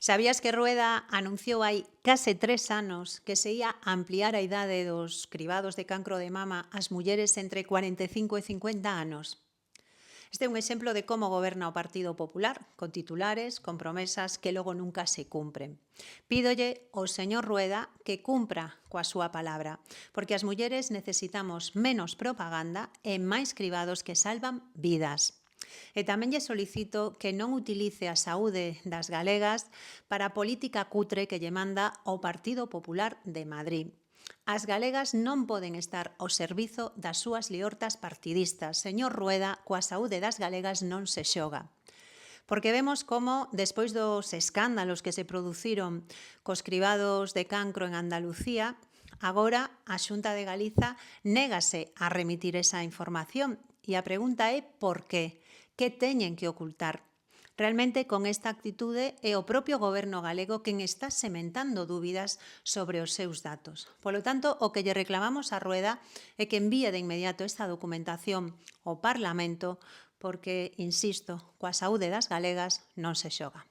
Sabías que Rueda anunciou hai case 3 anos que se ia ampliar a idade dos cribados de cancro de mama ás mulleres entre 45 e 50 anos? Este é un exemplo de como goberna o Partido Popular, con titulares, con promesas que logo nunca se cumpren. Pídolle ao señor Rueda que cumpra coa súa palabra, porque as mulleres necesitamos menos propaganda e máis cribados que salvan vidas. E tamén lle solicito que non utilice a saúde das galegas para a política cutre que lle manda o Partido Popular de Madrid. As galegas non poden estar ao servizo das súas liortas partidistas. Señor Rueda, coa saúde das galegas non se xoga. Porque vemos como, despois dos escándalos que se produciron cos cribados de cancro en Andalucía, agora a Xunta de Galiza négase a remitir esa información. E a pregunta é por qué? Que teñen que ocultar? Realmente, con esta actitude, é o propio goberno galego quen está sementando dúbidas sobre os seus datos. Polo tanto, o que lle reclamamos a Rueda é que envíe de inmediato esta documentación ao Parlamento porque, insisto, coa saúde das galegas non se xoga.